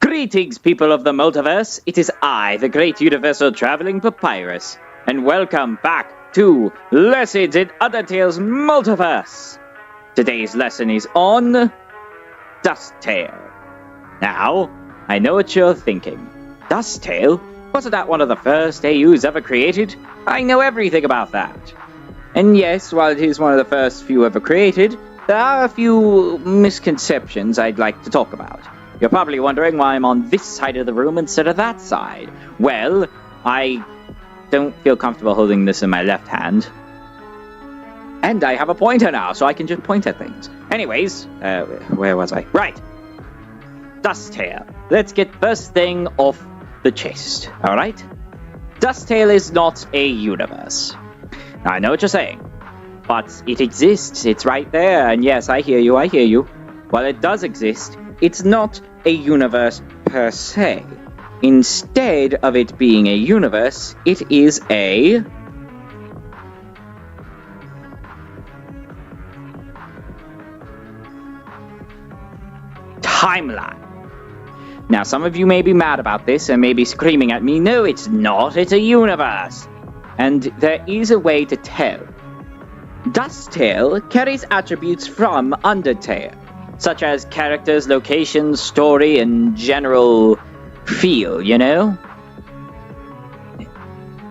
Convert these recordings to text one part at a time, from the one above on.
Greetings, people of the multiverse. It is I, the great Universal Traveling Papyrus, and welcome back to Lessons in Undertales Multiverse. Today's lesson is on Dusttale. Now, I know what you're thinking. Dusttale? Wasn't that one of the first AUs ever created? I know everything about that. And yes, while it is one of the first few ever created, there are a few misconceptions I'd like to talk about. You're probably wondering why I'm on this side of the room instead of that side. Well, I don't feel comfortable holding this in my left hand. And I have a pointer now, so I can just point at things. Anyways, where was I? Right. Dusttale. Let's get first thing off the chest, alright? Dusttale is not a universe. Now, I know what you're saying, but it exists. It's right there, and yes, I hear you. While it does exist, it's not a universe per se. Instead of it being a universe, it is a timeline. Now, some of you may be mad about this and may be screaming at me, no, it's not, it's a universe. And there is a way to tell. Dusttale carries attributes from Undertale, such as characters, locations, story, and general feel, you know?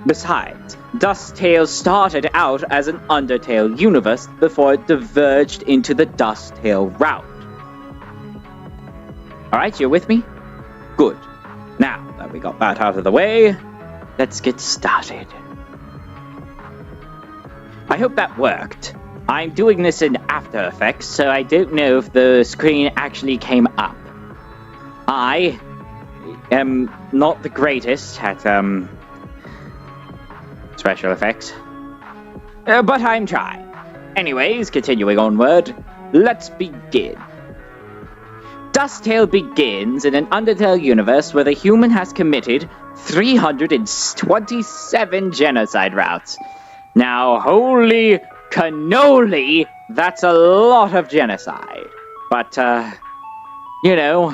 Besides, Dusttale started out as an Undertale universe before it diverged into the Dusttale route. Alright, you're with me? Good. Now that we got that out of the way, let's get started. I hope that worked. I'm doing this in After Effects, so I don't know if the screen actually came up. I am not the greatest at, special effects. But I'm trying. Anyways, continuing onward, let's begin. Dusttale begins in an Undertale universe where the human has committed 327 genocide routes. Now, holy cannoli, that's a lot of genocide. But, you know,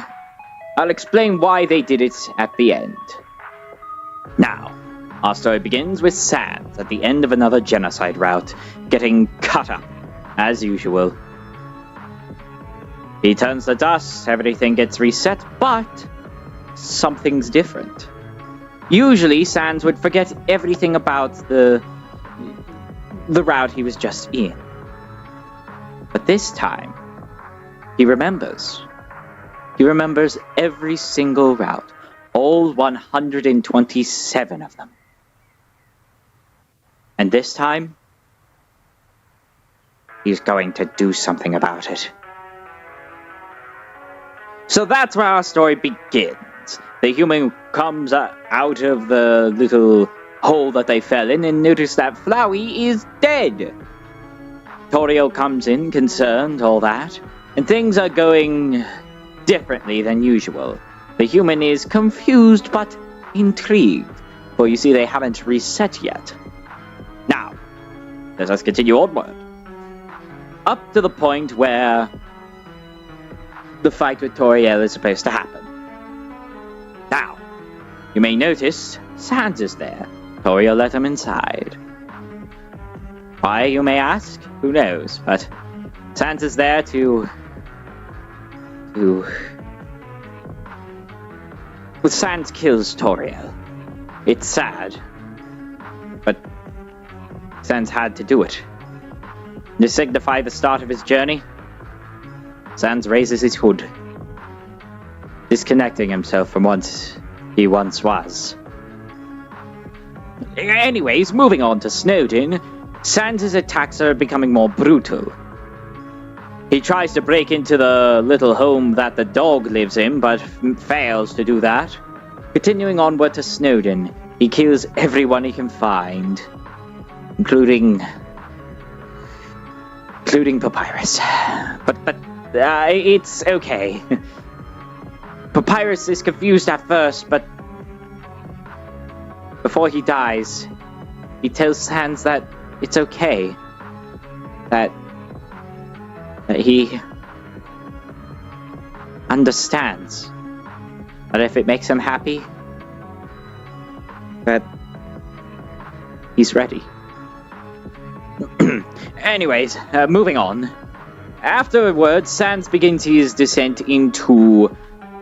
I'll explain why they did it at the end. Now, our story begins with Sans at the end of another genocide route, getting cut up, as usual. He turns to dust, everything gets reset, but something's different. Usually, Sans would forget everything about the route he was just in. But this time, he remembers. He remembers every single route, all 127 of them. And this time, he's going to do something about it. So that's where our story begins. The human comes out of the little hole that they fell in and notice that Flowey is dead. Toriel comes in, concerned, all that, and things are going differently than usual. The human is confused but intrigued, for you see they haven't reset yet. Now, let us continue onward. Up to the point where the fight with Toriel is supposed to happen. Now, you may notice Sans is there. Toriel let him inside. Why, you may ask? Who knows? But Sans is there to... Well, Sans kills Toriel. It's sad. But Sans had to do it. To signify the start of his journey, Sans raises his hood, disconnecting himself from what he once was. Anyways, moving on to Snowdin, Sans' attacks are becoming more brutal. He tries to break into the little home that the dog lives in, but fails to do that. Continuing onward to Snowdin, he kills everyone he can find, including Papyrus. But it's okay. Papyrus is confused at first, but before he dies, he tells Sans that it's okay. That he understands. But if it makes him happy, that he's ready. Anyways, moving on. Afterwards, Sans begins his descent into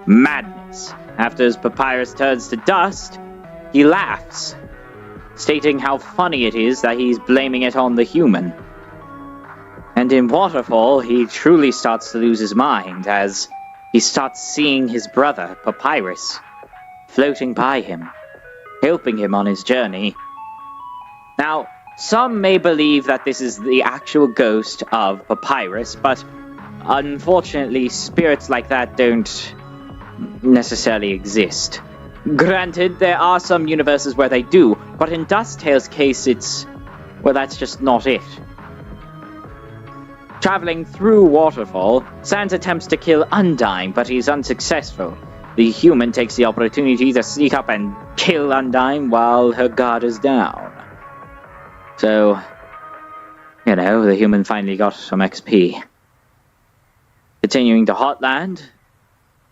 madness. After his papyrus turns to dust, he laughs, stating how funny it is that he's blaming it on the human. And in Waterfall, he truly starts to lose his mind as he starts seeing his brother, Papyrus, floating by him, helping him on his journey. Now, some may believe that this is the actual ghost of Papyrus, but unfortunately, spirits like that don't necessarily exist. Granted, there are some universes where they do, but in Dusttale's case, that's just not it. Traveling through Waterfall, Sans attempts to kill Undyne, but he's unsuccessful. The human takes the opportunity to sneak up and kill Undyne while her guard is down. So, the human finally got some XP. Continuing to Hotland,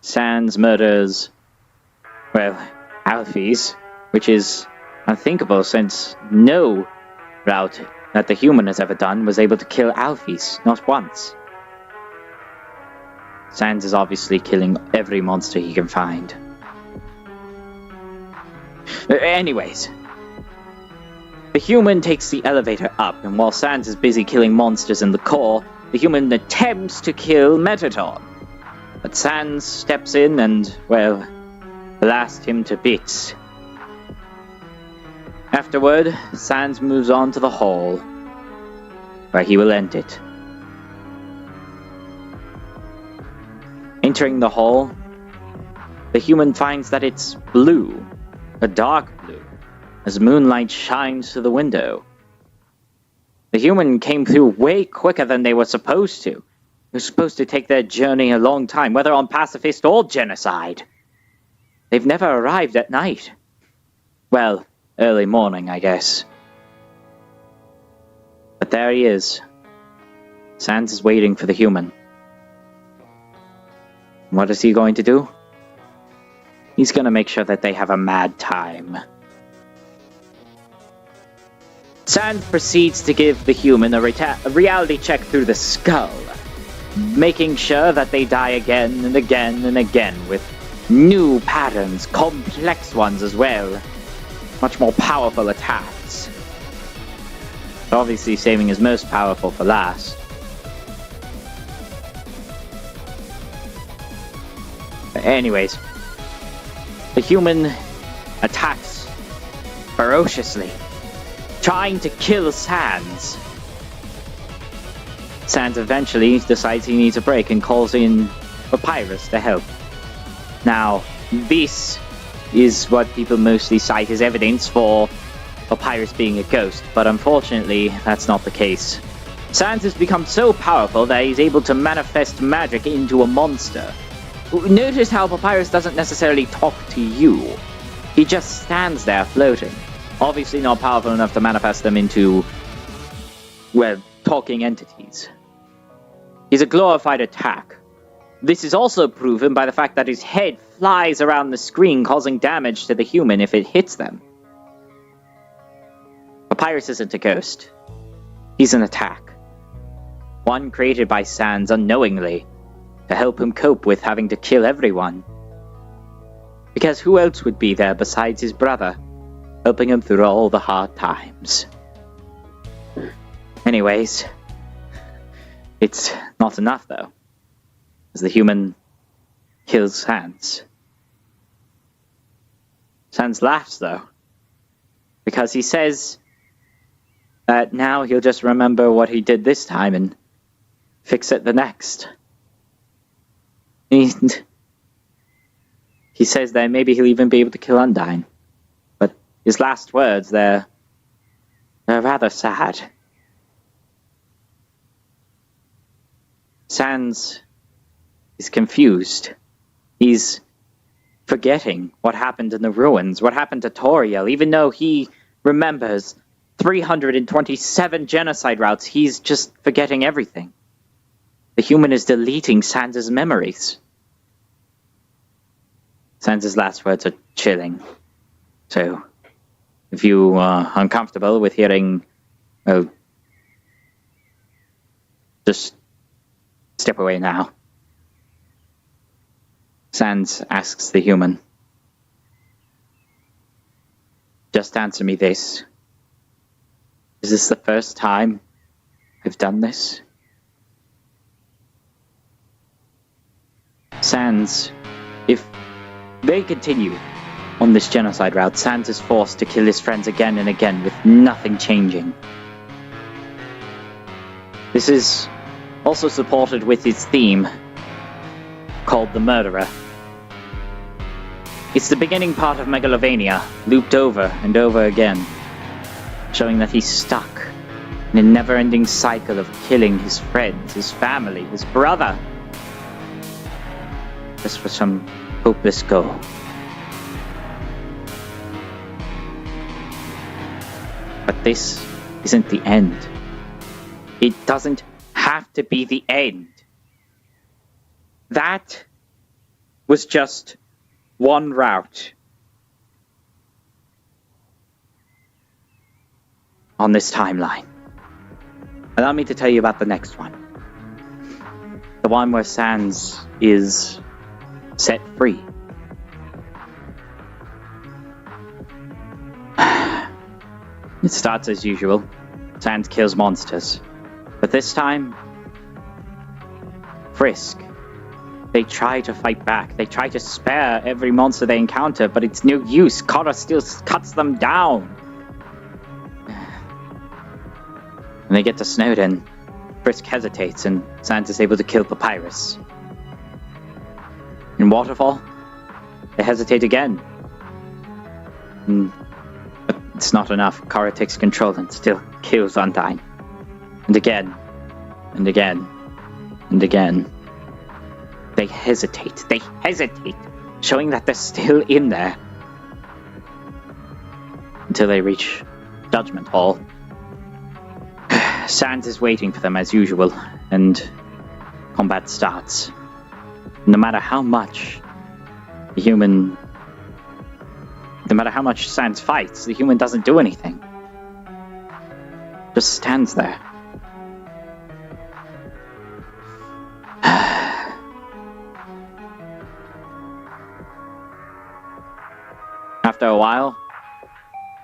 Sans murders, Alphys, which is unthinkable since no route that the human has ever done was able to kill Alphys, not once. Sans is obviously killing every monster he can find. Anyways, the human takes the elevator up, and while Sans is busy killing monsters in the core, the human attempts to kill Metatron. But Sans steps in and, blast him to bits. Afterward, Sans moves on to the hall, where he will end it. Entering the hall, the human finds that it's blue, a dark blue, as moonlight shines through the window. The human came through way quicker than they were supposed to. They were supposed to take their journey a long time, whether on pacifist or genocide. They've never arrived at night. Early morning, I guess. But there he is. Sans is waiting for the human. What is he going to do? He's going to make sure that they have a mad time. Sans proceeds to give the human a reality check through the skull, making sure that they die again and again and again with new patterns, complex ones as well. Much more powerful attacks. But obviously saving his most powerful for last. Anyways, the human attacks ferociously, trying to kill Sans. Sans eventually decides he needs a break and calls in Papyrus to help. Now, this is what people mostly cite as evidence for Papyrus being a ghost, but unfortunately, that's not the case. Sans has become so powerful that he's able to manifest magic into a monster. Notice how Papyrus doesn't necessarily talk to you. He just stands there floating. Obviously not powerful enough to manifest them into, talking entities. He's a glorified attack. This is also proven by the fact that his head flies around the screen, causing damage to the human if it hits them. Papyrus isn't a ghost. He's an attack. One created by Sans unknowingly, to help him cope with having to kill everyone. Because who else would be there besides his brother, helping him through all the hard times? Anyways, it's not enough though, as the human kills Sans. Sans laughs though, because he says that now he'll just remember what he did this time and fix it the next. He says that maybe he'll even be able to kill Undyne. But his last words, they're rather sad. Sans is confused. He's forgetting what happened in the ruins, what happened to Toriel. Even though he remembers 327 genocide routes, he's just forgetting everything. The human is deleting Sans' memories. Sans' last words are chilling. So, if you are uncomfortable with hearing, well, just step away now. Sans asks the human, just answer me this. Is this the first time I've done this? Sans, if they continue on this genocide route, Sans is forced to kill his friends again and again with nothing changing. This is also supported with his theme, called The Murderer. It's the beginning part of Megalovania, looped over and over again, showing that he's stuck in a never-ending cycle of killing his friends, his family, his brother, just for some hopeless goal. But this isn't the end. It doesn't have to be the end. That was just one route on this timeline. Allow me to tell you about the next one. The one where Sans is set free. It starts as usual. Sans kills monsters. But this time, Frisk. They try to fight back. They try to spare every monster they encounter, but it's no use. Kara still cuts them down. When they get to Snowden, Frisk hesitates and Sans is able to kill Papyrus. In Waterfall, they hesitate again. But it's not enough. Kara takes control and still kills Undyne. And again, and again, and again. They hesitate, showing that they're still in there. Until they reach Judgment Hall. Sans is waiting for them as usual, and combat starts. No matter how much Sans fights, the human doesn't do anything. Just stands there. After a while,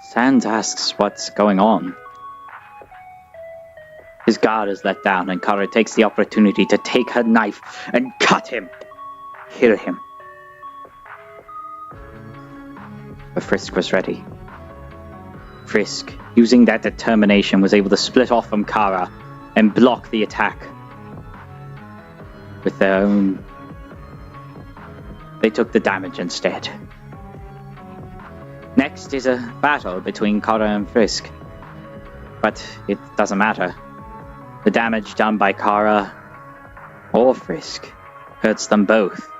Sans asks what's going on. His guard is let down, and Kara takes the opportunity to take her knife and cut him. Kill him. But Frisk was ready. Frisk, using that determination, was able to split off from Kara and block the attack. With their own... They took the damage instead. Next is a battle between Kara and Frisk. But it doesn't matter. The damage done by Kara or Frisk hurts them both.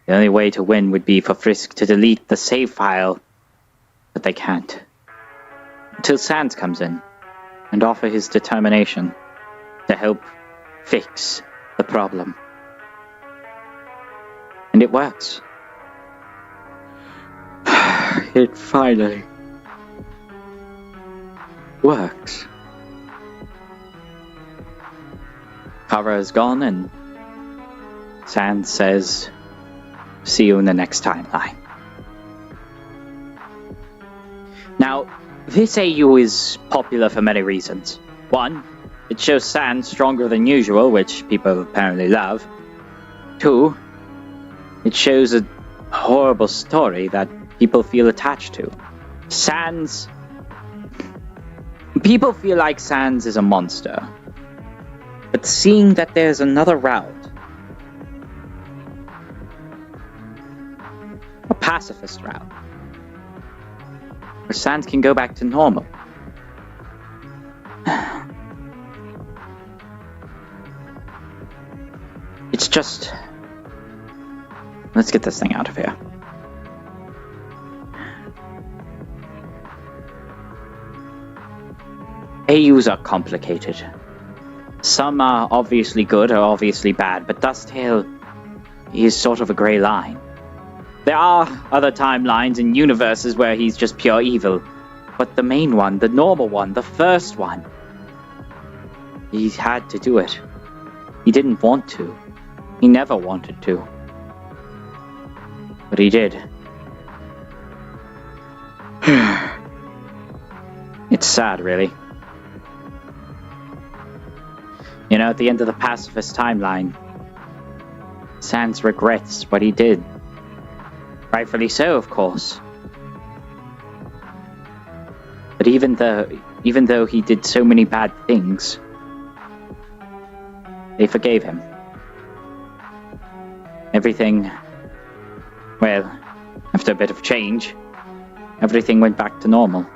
The only way to win would be for Frisk to delete the save file, but they can't. Until Sans comes in and offers his determination to help fix the problem. And it works. It finally works. Kara is gone, and Sans says, "See you in the next timeline." Now, this AU is popular for many reasons. One, it shows Sans stronger than usual, which people apparently love. Two, it shows a horrible story that people feel attached to. Sans... People feel like Sans is a monster. But seeing that there's another route, a pacifist route, where Sans can go back to normal. It's just... Let's get this thing out of here. AUs are complicated. Some are obviously good or obviously bad, but Dusttale he is sort of a grey line. There are other timelines and universes where he's just pure evil, but the main one, the normal one, the first one, he had to do it. He didn't want to. He never wanted to. But he did. It's sad, really. You know, at the end of the pacifist timeline, Sans regrets what he did. Rightfully so, of course. But even though he did so many bad things, they forgave him. Everything, well, after a bit of change, everything went back to normal.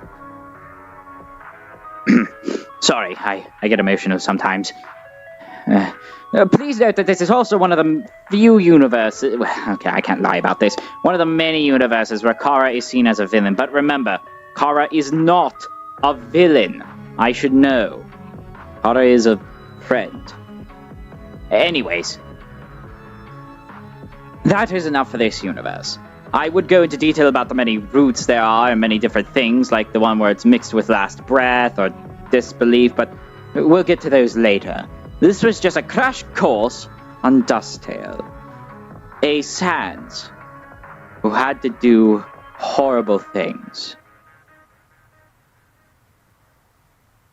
Sorry, I get emotional sometimes. Please note that this is also one of the few universes... Okay, I can't lie about this. One of the many universes where Kara is seen as a villain. But remember, Kara is not a villain. I should know. Kara is a friend. Anyways, that is enough for this universe. I would go into detail about the many roots there are and many different things, like the one where it's mixed with last breath or disbelief, but we'll get to those later. This was just a crash course on Dusttale. A Sans who had to do horrible things.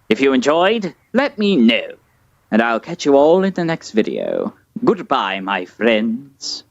If you enjoyed, let me know, and I'll catch you all in the next video. Goodbye, my friends.